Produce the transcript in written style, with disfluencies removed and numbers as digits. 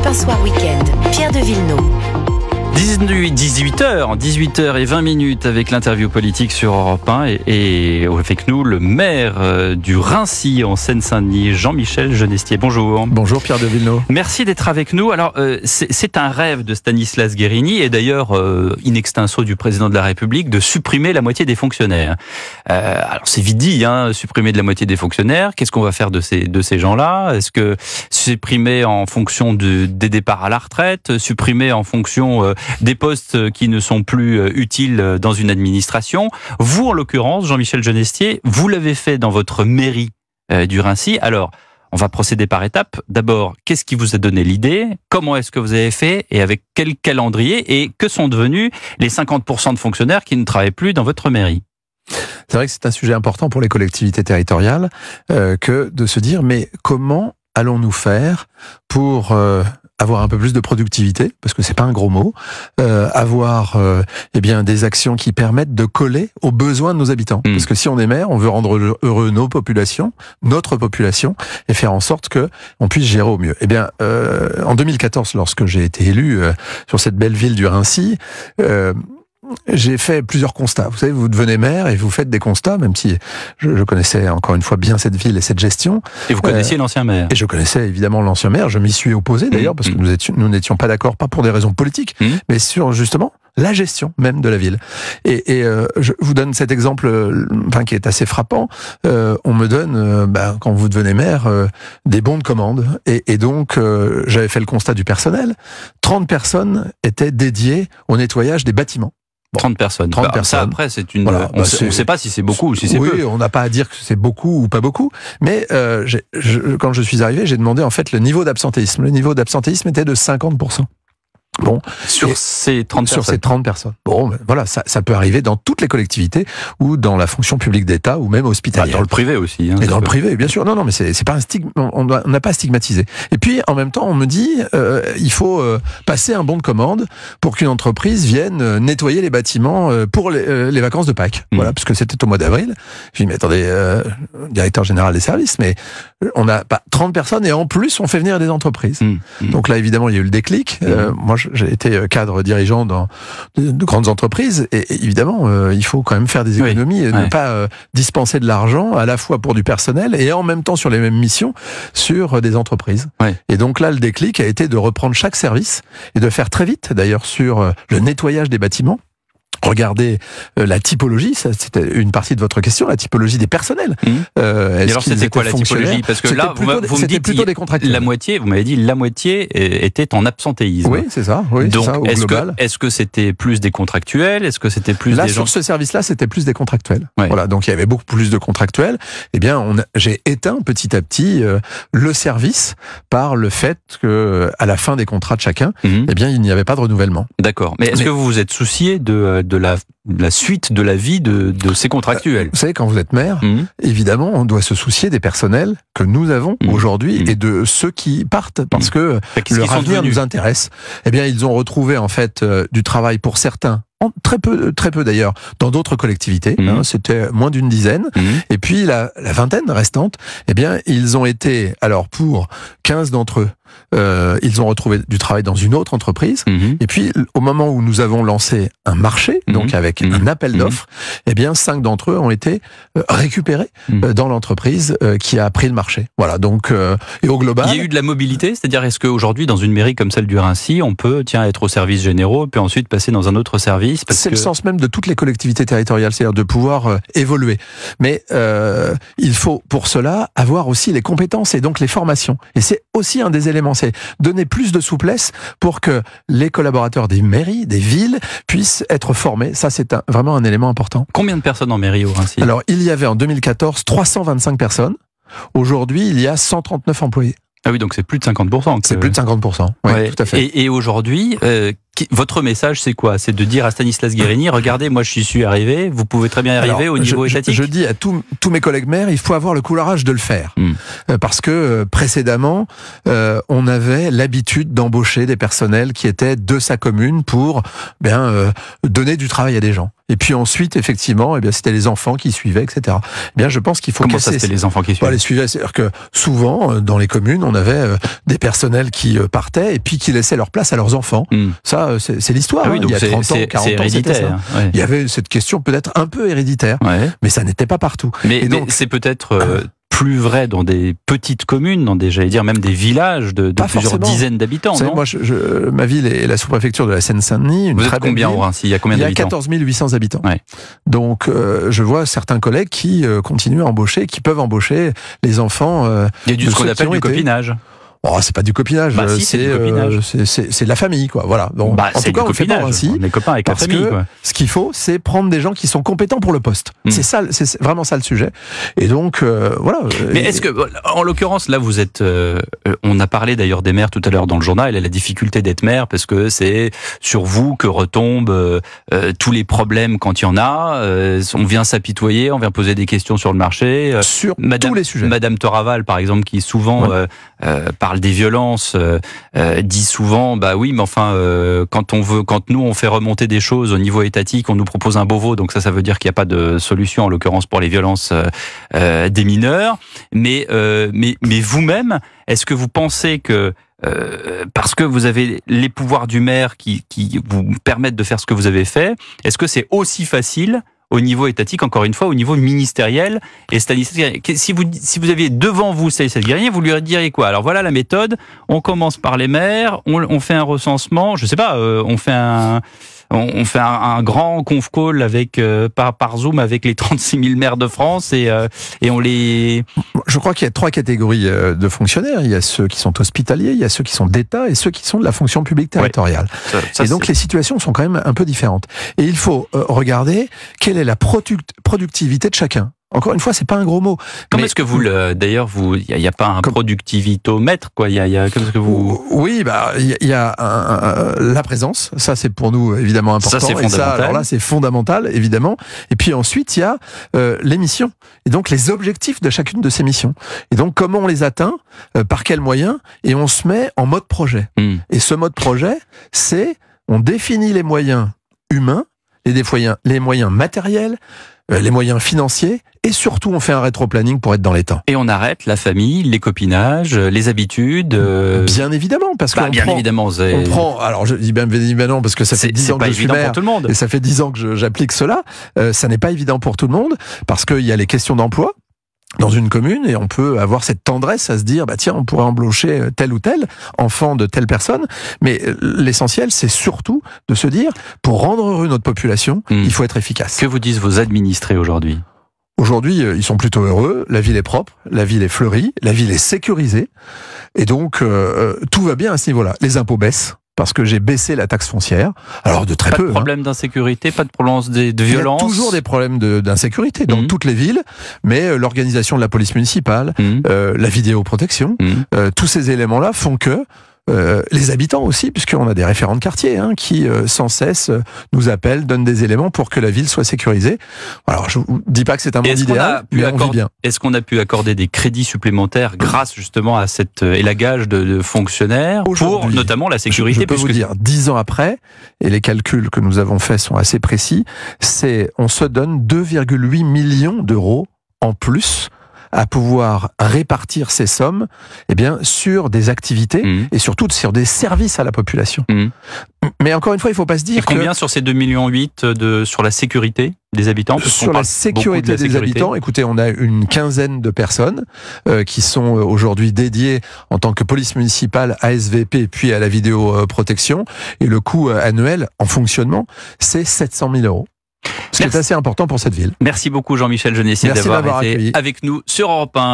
Europe 1 Soir Week-end, Pierre de Villeneuve. 18h20 avec l'interview politique sur Europe 1 et avec nous le maire du Raincy en Seine-Saint-Denis, Jean-Michel Genestier. Bonjour. Bonjour Pierre de Villeneuve. Merci d'être avec nous. Alors c'est un rêve de Stanislas Guerini et d'ailleurs in extenso du président de la République de supprimer la moitié des fonctionnaires. Alors c'est vite dit, supprimer de la moitié des fonctionnaires. Qu'est-ce qu'on va faire de ces gens-là? Est-ce que supprimer en fonction des départs à la retraite, supprimer en fonction des postes qui ne sont plus utiles dans une administration? Vous, en l'occurrence, Jean-Michel Genestier, vous l'avez fait dans votre mairie du Raincy. Alors, on va procéder par étapes. D'abord, qu'est-ce qui vous a donné l'idée? Comment est-ce que vous avez fait? Et avec quel calendrier? Et que sont devenus les 50% de fonctionnaires qui ne travaillent plus dans votre mairie? C'est vrai que c'est un sujet important pour les collectivités territoriales que de se dire, mais comment allons-nous faire pour avoir un peu plus de productivité, parce que c'est pas un gros mot, avoir des actions qui permettent de coller aux besoins de nos habitants. Parce que si on est maire, on veut rendre heureux nos populations, notre population, et faire en sorte que on puisse gérer au mieux. En 2014, lorsque j'ai été élu sur cette belle ville du Raincy, j'ai fait plusieurs constats. Vous savez, vous devenez maire et vous faites des constats, même si je connaissais encore une fois bien cette ville et cette gestion. Et vous connaissiez l'ancien maire. Et je connaissais évidemment l'ancien maire. Je m'y suis opposé d'ailleurs parce que nous n'étions pas d'accord, pas pour des raisons politiques, mais sur justement la gestion même de la ville. Je vous donne cet exemple, qui est assez frappant. On me donne, quand vous devenez maire, des bons de commande. Et donc, j'avais fait le constat du personnel. 30 personnes étaient dédiées au nettoyage des bâtiments. 30 personnes. 30 personnes. Ça, après, c'est une. Voilà, on ne sait pas si c'est beaucoup ou si c'est peu. Oui, on n'a pas à dire que c'est beaucoup ou pas beaucoup. Mais quand je suis arrivé, j'ai demandé en fait le niveau d'absentéisme. Le niveau d'absentéisme était de 50%. Bon, sur ces 30 personnes. Bon, voilà, ça peut arriver dans toutes les collectivités ou dans la fonction publique d'État ou même hospitalière. Dans le privé aussi. Et dans le privé, bien sûr. Non, mais c'est pas un stigme. On n'a pas stigmatisé. Et puis, en même temps, on me dit, il faut passer un bon de commande pour qu'une entreprise vienne nettoyer les bâtiments pour les vacances de Pâques. Voilà, parce que c'était au mois d'avril. J'ai dit, mais attendez, directeur général des services, mais on n'a pas 30 personnes et en plus, on fait venir des entreprises. Donc là, évidemment, il y a eu le déclic. Moi, j'ai été cadre dirigeant dans de grandes entreprises et évidemment, il faut quand même faire des économies et ne pas dispenser de l'argent à la fois pour du personnel et en même temps sur les mêmes missions sur des entreprises. Et donc là, le déclic a été de reprendre chaque service et de faire très vite, d'ailleurs, sur le nettoyage des bâtiments. Regardez la typologie, ça c'était une partie de votre question, la typologie des personnels. Et alors c'était quoi la typologie? Parce que là, vous me dites plutôt des contractuels. La moitié, vous m'avez dit la moitié était en absentéisme. Oui, c'est ça. Oui, donc c'est ça, au global. Est-ce que c'était plus des contractuels? Est-ce que c'était plus là, des gens... sur ce service-là, c'était plus des contractuels. Voilà, donc il y avait beaucoup plus de contractuels. Eh bien, j'ai éteint petit à petit le service par le fait que à la fin des contrats de chacun, eh bien, il n'y avait pas de renouvellement. D'accord. Mais est-ce que vous vous êtes soucié de la suite de la vie de ces contractuels? Vous savez, quand vous êtes maire, évidemment, on doit se soucier des personnels que nous avons aujourd'hui et de ceux qui partent parce que leur avenir nous intéresse. Eh bien, ils ont retrouvé en fait du travail pour certains. Très peu d'ailleurs, dans d'autres collectivités, c'était moins d'une dizaine. Et puis la vingtaine restante, eh bien, ils ont été, alors pour 15 d'entre eux, ils ont retrouvé du travail dans une autre entreprise. Et puis, au moment où nous avons lancé un marché, donc avec un appel d'offres, eh bien, 5 d'entre eux ont été récupérés dans l'entreprise qui a pris le marché. Voilà, donc, et au global... Il y a eu de la mobilité, c'est-à-dire, est-ce qu'aujourd'hui, dans une mairie comme celle du Raincy, on peut, être aux services généraux, puis ensuite passer dans un autre service? C'est le sens même de toutes les collectivités territoriales, c'est-à-dire de pouvoir évoluer. Mais il faut, pour cela, avoir aussi les compétences et donc les formations. Et c'est aussi un des éléments, c'est donner plus de souplesse pour que les collaborateurs des mairies, des villes, puissent être formés. Ça, c'est vraiment un élément important. Combien de personnes en mairie au Raincy? Alors, il y avait en 2014 325 personnes. Aujourd'hui, il y a 139 employés. Ah oui, donc c'est plus de 50%. C'est plus de 50%, oui, tout à fait. Et aujourd'hui, Votre message, c'est quoi? C'est de dire à Stanislas Guerini, regardez, moi je suis arrivé, vous pouvez très bien y arriver au niveau étatique. Je dis à tous mes collègues maires, il faut avoir le courage de le faire. Parce que précédemment, on avait l'habitude d'embaucher des personnels qui étaient de sa commune pour donner du travail à des gens. Et puis ensuite, effectivement, c'était les enfants qui suivaient, etc. Je pense qu'il faut Comment casser. Ça, c'était les enfants qui suivaient? Les suivaient, c'est-à-dire que souvent, dans les communes, on avait des personnels qui partaient et puis qui laissaient leur place à leurs enfants. Ça, c'est l'histoire. Ah oui, donc il y a 30 ans, 40 ans, c'était ça. Ouais. Il y avait cette question peut-être un peu héréditaire, mais ça n'était pas partout. Mais c'est peut-être plus vrai dans des petites communes, dans des, j'allais dire même des villages de plusieurs dizaines d'habitants. Non, moi, ma ville est la sous-préfecture de la Seine-Saint-Denis. Vous êtes combien au Raincy? Il y a combien d'habitants? Il y a 14 800 habitants. Ouais. Donc, je vois certains collègues qui continuent à embaucher, qui peuvent embaucher les enfants. Il y a ce qu'on appelle du copinage. Oh, c'est pas du copinage, si, c'est de la famille, quoi. Voilà. Donc, en tout cas, on le fait pas ainsi. On est copains avec la famille, quoi. Ce qu'il faut, c'est prendre des gens qui sont compétents pour le poste. C'est ça, c'est vraiment ça le sujet. Et donc, voilà. Mais est-ce que, en l'occurrence, là, vous êtes, on a parlé d'ailleurs des maires tout à l'heure dans le journal, et la difficulté d'être maire, parce que c'est sur vous que retombent tous les problèmes quand il y en a. On vient s'apitoyer, on vient poser des questions sur le marché. Sur tous les sujets. Madame Toraval, par exemple, qui souvent parle des violences, dit souvent, bah oui, mais enfin, quand nous on fait remonter des choses au niveau étatique, on nous propose un Beauvau, donc ça veut dire qu'il n'y a pas de solution, en l'occurrence pour les violences des mineurs. Mais vous-même, est-ce que vous pensez que parce que vous avez les pouvoirs du maire qui vous permettent de faire ce que vous avez fait, est-ce que c'est aussi facile au niveau étatique, encore une fois, au niveau ministériel? Et Stanislas Guerini, si vous aviez devant vous Stanislas Guerini, vous lui diriez quoi? Alors voilà la méthode, on commence par les maires, on fait un recensement, je sais pas, on fait un grand conf call avec par Zoom avec les 36 000 maires de France et on les... Je crois qu'il y a 3 catégories de fonctionnaires. Il y a ceux qui sont hospitaliers, il y a ceux qui sont d'État et ceux qui sont de la fonction publique territoriale. Et donc les situations sont quand même un peu différentes. Et il faut regarder quelle est la productivité de chacun. Encore une fois, c'est pas un gros mot. Comment est-ce que vous d'ailleurs, il n'y a pas un productivitomètre, quoi? Qu'est-ce que vous... Oui, il y a la présence. Ça, c'est pour nous évidemment important. Ça, c'est fondamental. Et ça, alors là, c'est fondamental, évidemment. Et puis ensuite, il y a les missions. Et donc, les objectifs de chacune de ces missions. Et donc, comment on les atteint, par quels moyens, et on se met en mode projet. Et ce mode projet, on définit les moyens humains, les moyens matériels, les moyens financiers, et surtout on fait un rétro-planning pour être dans les temps. Et on arrête la famille, les copinages, les habitudes. Bien évidemment, parce qu'on prend. Alors je dis bien évidemment parce que ça fait 10 ans que je suis maire, et ça fait 10 ans que j'applique cela. Ça n'est pas évident pour tout le monde, parce qu'il y a les questions d'emploi dans une commune, et on peut avoir cette tendresse à se dire, tiens, on pourrait embaucher tel ou tel enfant de telle personne, mais l'essentiel, c'est surtout de se dire, pour rendre heureux notre population, il faut être efficace. Que vous disent vos administrés aujourd'hui? Aujourd'hui, ils sont plutôt heureux, la ville est propre, la ville est fleurie, la ville est sécurisée, et donc tout va bien à ce niveau-là. Les impôts baissent, parce que j'ai baissé la taxe foncière, alors de très peu. Pas de problème d'insécurité, pas de problème de violence? Il y a toujours des problèmes d'insécurité dans toutes les villes, mais l'organisation de la police municipale, la vidéoprotection, tous ces éléments-là font que les habitants aussi, puisqu'on a des référents de quartier qui sans cesse nous appellent, donnent des éléments pour que la ville soit sécurisée. Alors je vous dis pas que c'est un monde idéal, mais on vit bien. Est-ce qu'on a pu accorder des crédits supplémentaires grâce justement à cet élagage de fonctionnaires pour notamment la sécurité? Je peux vous dire, 10 ans après, et les calculs que nous avons faits sont assez précis, on se donne 2,8 millions d'euros en plus à pouvoir répartir ces sommes sur des activités et surtout sur des services à la population. Mais encore une fois, il ne faut pas se dire et combien sur ces 2,8 millions sur la sécurité des habitants? Sur la sécurité des habitants, écoutez, on a une quinzaine de personnes qui sont aujourd'hui dédiées en tant que police municipale, ASVP, puis à la vidéoprotection. Et le coût annuel en fonctionnement, c'est 700 000 euros. Ce qui est assez important pour cette ville. Merci beaucoup Jean-Michel Genessier d'avoir été avec nous sur Europe 1.